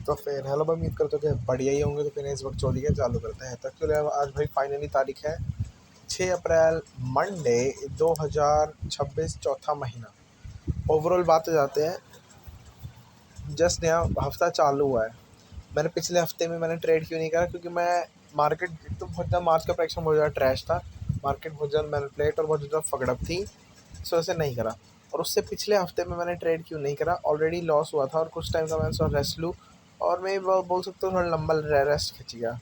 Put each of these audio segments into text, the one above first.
तो फिर हेलो भाई, उम्मीद करते हो कि बढ़िया ही होंगे। तो फिर इस वक्त चौधरी के चालू करते हैं। तक चले आज भाई फाइनली तारीख है 6 अप्रैल, मंडे 2026, चौथा महीना। ओवरऑल बात हो जाते हैं। जस्ट नया हफ्ता चालू हुआ है। मैंने पिछले हफ्ते में मैंने ट्रेड क्यों नहीं करा, क्योंकि मैं मार्केट तो बहुत ज़्यादा, मार्च का प्राइस बहुत ज़्यादा ट्रैश था। मार्केट बहुत ज़्यादा मैनिपुलेट और बहुत ज़्यादा फकड़प थी, इस वजह से नहीं करा। और उससे पिछले हफ्ते में मैंने ट्रेड क्यों नहीं करा, ऑलरेडी लॉस हुआ था और कुछ टाइम का मैंने सोचा रेस्ट लूँ। और मैं बोल सकता हूँ थोड़ा लंबा रेस्ट खिंच गया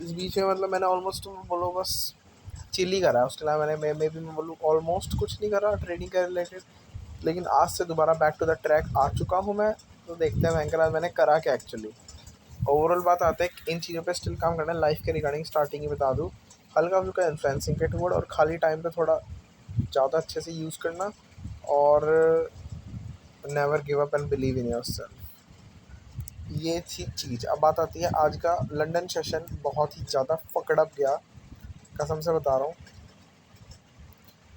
इस बीच में। मतलब मैंने ऑलमोस्ट बोलो बस चिल ही करा। उसके अलावा मैंने मैं बोलूँ ऑलमोस्ट कुछ नहीं करा ट्रेडिंग के रिलेटेड। लेकिन आज से दोबारा बैक टू द ट्रैक आ चुका हूँ मैं। तो देखते हैं भयंकर आज मैंने करा क्या एक्चुअली। ओवरऑल बात आते हैं इन चीज़ों पे स्टिल काम करना है। लाइफ के रिगार्डिंग स्टार्टिंग ही बता दूँ, हल्का फुल्का इन्फ्लुएंसिंग के टूवर्ड, और खाली टाइम पे थोड़ा ज़्यादा अच्छे से यूज़ करना। और never give up and believe in yourself. ये थी चीज़। अब बात आती है आज का लंदन सेशन। बहुत ही ज़्यादा फकड़प गया, कसम से बता रहा हूँ।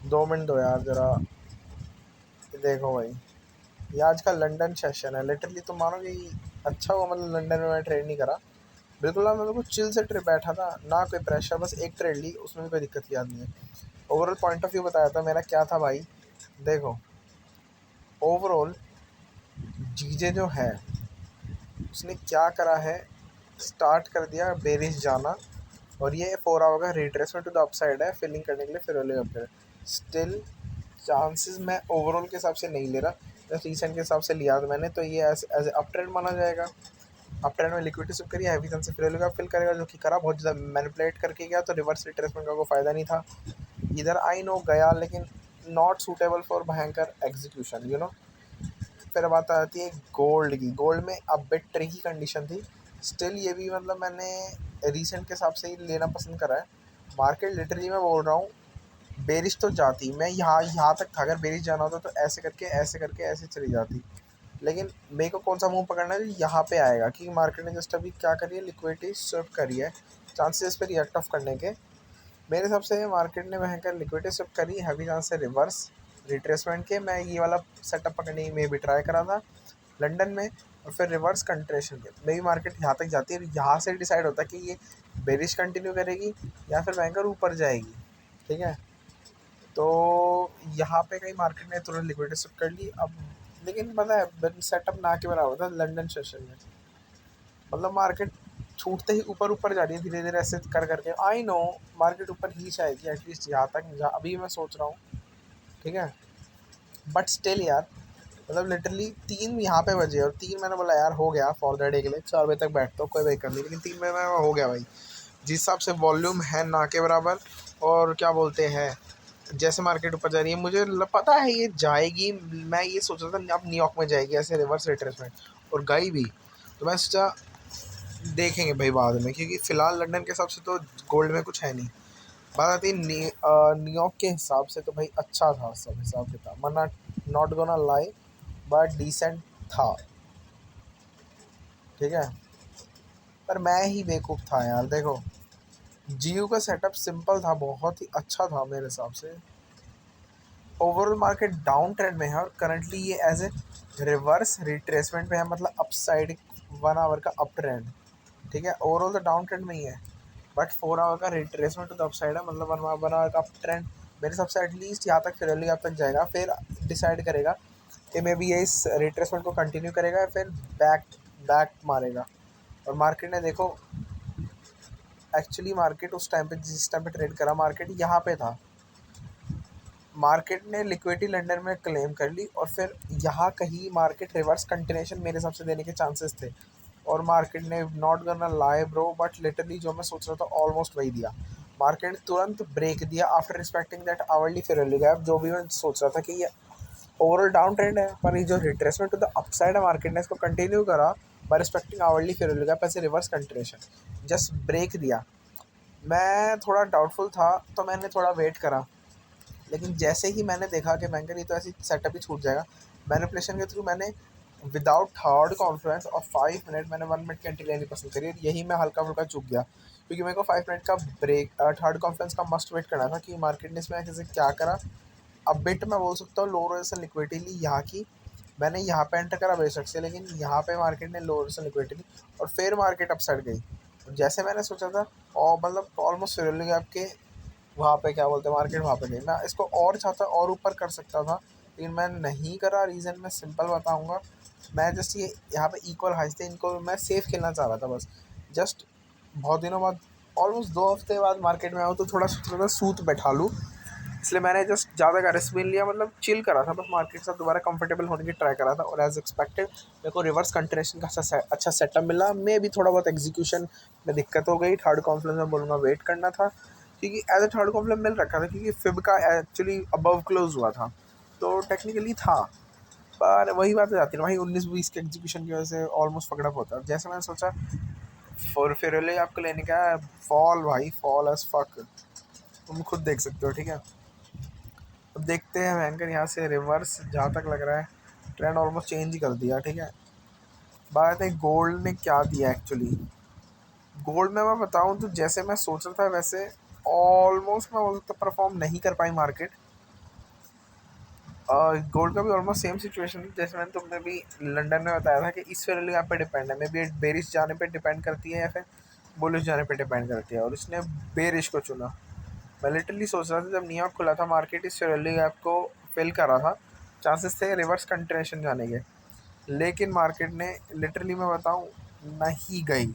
2 मिनट दो यार ज़रा। देखो भाई, ये आज का लंदन सेशन है। लिटरली तो मानोगे कि अच्छा हुआ मतलब लंदन में मैं ट्रेड नहीं करा। बिल्कुल ना, मैं बिल्कुल चिल से ट्रिप बैठा था, ना कोई प्रेशर, बस एक ट्रेड ली, उसमें भी कोई दिक्कत की आदमी है। ओवरऑल पॉइंट ऑफ व्यू बताया था मेरा क्या था भाई। देखो, ओवरऑल जीजे जो है उसने क्या करा है, स्टार्ट कर दिया बेरिश जाना। और ये 4 आवर का रिट्रेसमेंट टू द अपसाइड है, फिलिंग करने के लिए फिर वाले अपग्रेड। स्टिल चांसेस मैं ओवरऑल के हिसाब से नहीं ले रहा, जस्ट रिसेंट के हिसाब से लिया था मैंने। तो ये एज एज अप ट्रेंड माना जाएगा। अप ट्रेंड में लिक्विडिटी सिप करिए, हैवी से फिल करेगा, जो कि करा बहुत ज़्यादा मैनिपुलेट करके गया। तो रिवर्स रिट्रेसमेंट का कोई फ़ायदा नहीं था इधर। आई नो गया, लेकिन नॉट सूटेबल फॉर भयंकर एग्जीक्यूशन, यू नो। फिर बात आती है गोल्ड की। गोल्ड में अब बिट ट्रिकी कंडीशन थी। स्टिल ये भी मतलब मैंने रीसेंट के हिसाब से ही लेना पसंद करा है। मार्केट लिटरली मैं बोल रहा हूँ, बेरिश तो जाती, मैं यहाँ यहाँ तक था। अगर बेरिश जाना होता तो ऐसे करके ऐसे चली जाती। लेकिन मेरे को कौन सा मुंह पकड़ना है, यहाँ पे आएगा, क्योंकि मार्केट ने जस्ट अभी क्या करी है, लिक्विडिटी स्विफ्ट करी है चांसेस पे रिएक्ट ऑफ करने के। मेरे हिसाब से मार्केट ने वहाँ लिक्विडिटी स्विफ्ट करी, हैवी चांस से रिवर्स रिट्रेसमेंट के। मैं ये वाला सेटअप पकड़ने में भी ट्राई करा था लंदन में। और फिर रिवर्स कंट्रेशन के मेरी मार्केट यहाँ तक जाती है। यहाँ से डिसाइड होता है कि ये बेरिश कंटिन्यू करेगी या फिर भयंकर ऊपर जाएगी। ठीक है, तो यहाँ पे कहीं मार्केट ने तुरंत लिक्विडिटी शिफ्ट कर ली अब। लेकिन पता है सेटअप ना के बराबर था लंदन सेशन में। मतलब मार्केट छूटते ही ऊपर ऊपर जा रही है धीरे धीरे, ऐसे कर करके। आई नो मार्केट ऊपर ही जाएगी एटलीस्ट यहाँ तक, जहाँ अभी मैं सोच रहा हूँ। ठीक है, बट स्टिल यार, मतलब लिटरली 3 यहाँ पे बजे और 3 मैंने बोला यार हो गया फॉर द डे के लिए। 4 बजे तक बैठता हूँ, कोई दिक्कत नहीं, लेकिन 3 बजे में हो गया भाई। जिस हिसाब से वॉल्यूम है ना के बराबर, और क्या बोलते हैं, जैसे मार्केट ऊपर जा रही है, मुझे पता है ये जाएगी। मैं ये सोच रहा था अब न्यूयॉर्क में जाएगी ऐसे रिवर्स रिट्रेसमेंट, और गई भी। तो मैं सोचा देखेंगे भाई बाद में, क्योंकि फ़िलहाल लंदन के हिसाब से तो गोल्ड में कुछ है नहीं। बात आती है न्यूयॉर्क के हिसाब से, तो भाई अच्छा था सब हिसाब किताब, वरना not gonna lie, but decent था। ठीक है, पर मैं ही बेवकूफ़ था यार। देखो, जीयू का सेटअप सिंपल था, बहुत ही अच्छा था मेरे हिसाब से। ओवरऑल मार्केट डाउन ट्रेंड में है और करंटली ये एज ए रिवर्स रिट्रेसमेंट में है, मतलब अपसाइड 1 आवर का अप ट्रेंड। ठीक है, ओवरऑल तो डाउन ट्रेंड में ही है, बट 4 आवर का रिट्रेसमेंट टू द अपसाइड है, मतलब 1 आवर का अप ट्रेंड। मेरे हिसाब से एटलीस्ट यहाँ तक फिर आप तक जाएगा, फिर डिसाइड करेगा कि मे बी ये इस रिट्रेसमेंट को कंटिन्यू करेगा या फिर बैक बैक मारेगा। और मार्केट ने देखो, एक्चुअली मार्केट उस टाइम पे जिस टाइम पे ट्रेड करा, मार्केट यहाँ पे था। मार्केट ने लिक्विडिटी लंदन में क्लेम कर ली और फिर यहाँ कहीं मार्केट रिवर्स कंटिन्यूशन मेरे हिसाब से देने के चांसेस थे। और मार्केट ने not gonna lie bro, but literally जो मैं सोच रहा था ऑलमोस्ट वही दिया। मार्केट तुरंत ब्रेक दिया after respecting that hourly fairly gap. जो भी मैं सोच रहा था कि ये ओवरऑल डाउन ट्रेंड है, पर ये जो रिट्रेसमेंट टू द अपसाइड है, मार्केट ने इसको कंटिन्यू करा by respecting hourly fairly gap, ऐसे रिवर्स कंटिन्यूशन जस्ट ब्रेक दिया। मैं थोड़ा डाउटफुल था, तो मैंने थोड़ा वेट करा। लेकिन जैसे ही मैंने देखा कि बैंकर ये तो ऐसी सेटअप ही छूट जाएगा, मैनिपुलेशन के थ्रू मैंने विदाउट थर्ड कॉन्फ्रेंस और 5 मिनट, मैंने 1 मिनट की एंट्री लेनी पसंद करी। यही मैं हल्का फुल्का चूक गया, क्योंकि मेरे को 5 मिनट का ब्रेक, थर्ड कॉन्फ्रेंस का मस्ट वेट करना था कि मार्केट ने इसमें ऐसे क्या करा। अब बिट मैं बोल सकता हूँ लो रोज से लिक्विडिटी ली यहाँ की, मैंने यहाँ पे एंटर करा बेशक से, लेकिन यहाँ पे मार्केट ने लोअर से लिक्विडिटी दी और फिर मार्केट अपसाइड गई। जैसे मैंने सोचा था, और मतलब ऑलमोस्ट सिरोली गैप के वहाँ पे क्या बोलते हैं मार्केट वहाँ पे गई। मैं इसको और चाहता और ऊपर कर सकता था, लेकिन मैं नहीं करा। रीज़न मैं सिंपल बताऊँगा। मैं जस्ट ये यहाँ पे इक्वल हाइस थे, इनको मैं सेफ खेलना चाह रहा था बस। जस्ट बहुत दिनों बाद, ऑलमोस्ट 2 हफ्ते बाद मार्केट में आऊँ तो थोड़ा सोच रहा था सूत बैठा लूँ, इसलिए मैंने जस्ट ज़्यादा का रिस्क भी नहीं लिया, मतलब चिल करा था बस, मार्केट के साथ दोबारा कंफर्टेबल होने की ट्राई करा था। और एज एक्सपेक्टेड मेरे को रिवर्स कंटिन्यूएशन का अच्छा सेटअप मिला। मे भी थोड़ा बहुत एग्जीक्यूशन में दिक्कत हो गई। थर्ड कॉन्फ्रेंस में बोलूँगा वेट करना था, क्योंकि एज ए थर्ड कॉन्फ्रेंस मिल रखा था, क्योंकि फिब का एक्चुअली अबव क्लोज हुआ था, तो टेक्निकली था। पर वही बात हो जाती है ना भाई, 19-20 के एग्जीक्यूशन की वजह से ऑलमोस्ट पकड़ा होता है। जैसे मैंने सोचा फिर आपको लेने का है, फॉल भाई, फॉल एज फक, तुम खुद देख सकते हो, ठीक है। अब देखते हैं भयंकर यहाँ से रिवर्स, जहाँ तक लग रहा है ट्रेंड ऑलमोस्ट चेंज ही कर दिया, ठीक है। बात है गोल्ड ने क्या दिया एक्चुअली। गोल्ड में मैं बताऊँ तो जैसे मैं सोच रहा था वैसे ऑलमोस्ट मैं बोलता परफॉर्म नहीं कर पाई मार्केट। गोल्ड का भी ऑलमोस्ट सेम सिचुएशन थी, जैसे मैंने तुमने भी लंदन में बताया था कि इस फेयर यहाँ पे डिपेंड है, मे बी बेरिश जाने पे डिपेंड करती है या फिर बुलिश जाने पे डिपेंड करती है, और इसने बेरिश को चुना। मैं लिटरली सोच रहा था जब न्यूयॉर्क खुला था, मार्केट इस फेयरली गैप को फिल कर रहा था, चांसेस थे रिवर्स कंटिन्यूएशन जाने के, लेकिन मार्केट ने लिटरली मैं बताऊं नहीं गई।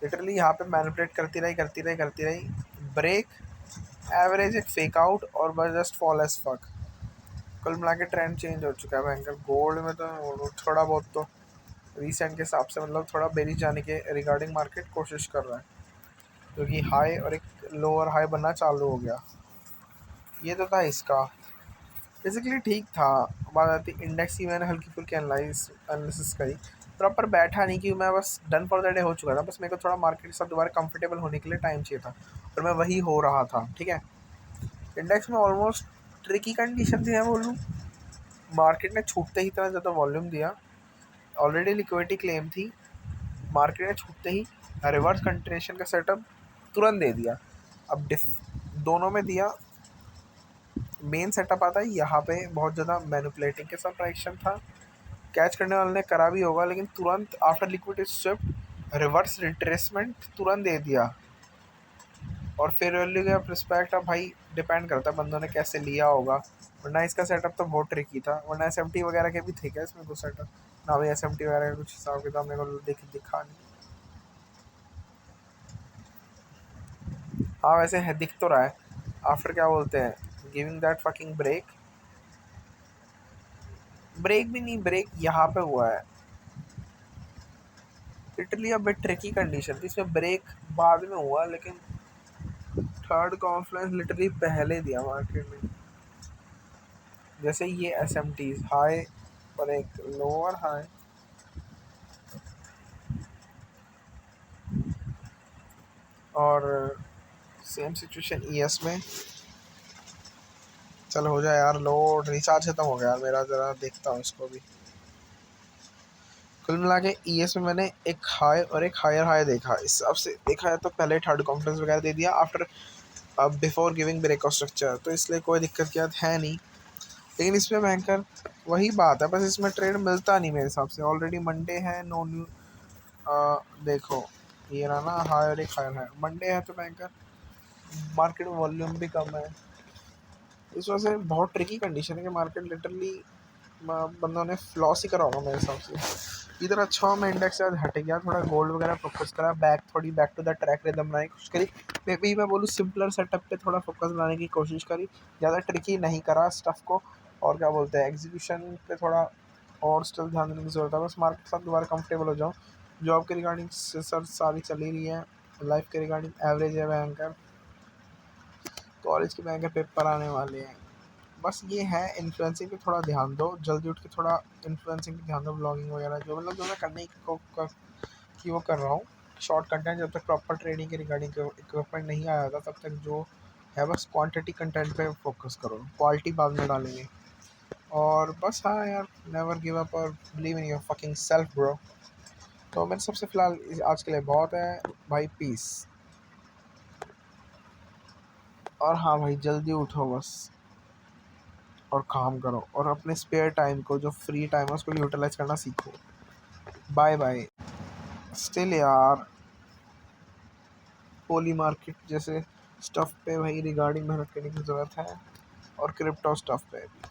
लिटरली यहाँ पे मैनिपुलेट करती रही ब्रेक, एवरेज एक फेक आउट और बस जस्ट फॉल एज फक। कुल मिला के ट्रेंड चेंज हो चुका है भयंकर। गोल्ड में तो थोड़ा बहुत तो रिसेंट के हिसाब से मतलब थोड़ा बेरिश जाने के रिगार्डिंग मार्केट कोशिश कर रहा है, क्योंकि हाई और एक लोअर हाई बनना चालू हो गया। ये तो था इसका, बेसिकली ठीक था। बात आती इंडेक्स की, मैंने हल्की फुल्की एनालिसिस करी, प्रॉपर बैठा नहीं, क्योंकि मैं बस डन फॉर द डे हो चुका था। बस मेरे को थोड़ा मार्केट के साथ दोबारा कंफर्टेबल होने के लिए टाइम चाहिए था, और मैं वही हो रहा था, ठीक है। इंडेक्स में ऑलमोस्ट ट्रिकी कंडीशन थी, मैं बोलूँ। मार्केट ने छूटते ही इतना ज़्यादा वॉल्यूम दिया, ऑलरेडी लिक्विडिटी क्लेम थी, मार्केट ने छूटते ही रिवर्स कंटिन्यूएशन का सेटअप तुरंत दे दिया। अब डिफ दोनों में दिया, मेन सेटअप आता है यहाँ पे बहुत ज़्यादा मैनिपुलेटिंग के साथ प्राइक्शन था। कैच करने वाले ने करा भी होगा, लेकिन तुरंत after liquidity Swift reverse retracement तुरंत दे दिया। और फिर वैल्यू का रिस्पेक्ट अब भाई डिपेंड करता है बंदों ने कैसे लिया होगा, वरना इसका सेटअप तो बहुत ट्रिकी था। वरना SMT वगैरह के भी थे क्या इसमें कुछ सेटअप? ना भाई, SMT वगैरह का कुछ हिसाब किताब मेरे को दिखा नहीं। हाँ वैसे है, दिख तो रहा है। आफ्टर क्या बोलते हैं, giving that fucking break, break भी नहीं, ब्रेक यहाँ पे हुआ है। लिटरली अब ट्रिकी कंडीशन थी, इसमें ब्रेक बाद में हुआ, लेकिन थर्ड कॉन्फ्रेंस लिटरली पहले दिया मार्केट में। जैसे ये SMTs हाई और एक लोअर हाई, और सेम सिचुएशन ES में। चल हो जाए यार, लोड रिचार्ज खत्म हो गया यार मेरा, ज़रा देखता हूँ इसको भी। कुल मिला के ES में मैंने एक हाई और एक हायर हाई देखा। इस हिसाब से देखा है तो पहले थर्ड कॉन्फ्रेंस वगैरह दे दिया आफ्टर, अब before giving break of structure, तो इसलिए कोई दिक्कत की बात है नहीं। लेकिन इसमें भयंकर वही बात है, बस इसमें ट्रेड मिलता नहीं मेरे हिसाब से। ऑलरेडी मंडे है, नो न्यू देखो ये रहा ना, हाई और एक हायर है, मंडे है तो भयंकर मार्केट में वॉल्यूम भी कम है। इस वजह से बहुत ट्रिकी कंडीशन है कि मार्केट लिटरली बंदों ने फ्लॉस ही करा होगा मेरे हिसाब से। इधर अच्छा मैं इंडेक्स से हट गया, थोड़ा गोल्ड वगैरह फोकस करा, back to the track rhythm बनाने की कोशिश करी। मे बी मैं बोलूँ सिंपलर सेटअप पे थोड़ा फोकस बनाने की कोशिश करी, ज़्यादा ट्रिकी नहीं करा स्टफ़ को। और क्या बोलते हैं, एग्जीक्यूशन पे थोड़ा और स्टिल ध्यान देने की ज़रूरत है। बस मार्केट के साथ दोबारा कंफर्टेबल हो जाऊँ। जॉब के रिगार्डिंग सर सारी चली रही है, लाइफ के रिगार्डिंग एवरेज है भयंकर, कॉलेज के भयंकर पेपर आने वाले हैं। बस ये है, इन्फ्लुएंसिंग पे थोड़ा ध्यान दो, जल्दी उठ के थोड़ा इन्फ्लुएंसिंग पे ध्यान दो, ब्लॉगिंग वगैरह जो मतलब जो मैं करने की वो कर रहा हूँ। शॉर्ट कंटेंट, जब तक प्रॉपर ट्रेडिंग के रिगार्डिंग इक्विपमेंट नहीं आया था तब तक जो है बस क्वांटिटी कंटेंट पे फोकस करो, क्वालिटी बाद में डालेंगे। और बस हाँ यार, नेवर गिव अप और believe in your fucking self bro. तो मेरे सबसे फ़िलहाल आज के लिए बहुत है भाई, पीस। और हाँ भाई, जल्दी उठो बस। और काम करो और अपने स्पेयर टाइम को, जो फ्री टाइम है उसको यूटिलाइज करना सीखो। Bye bye. स्टिल यार पोली मार्केट जैसे स्टफ पे भाई रिगार्डिंग मेहनत करने की ज़रूरत है, और क्रिप्टो स्टफ पे भी।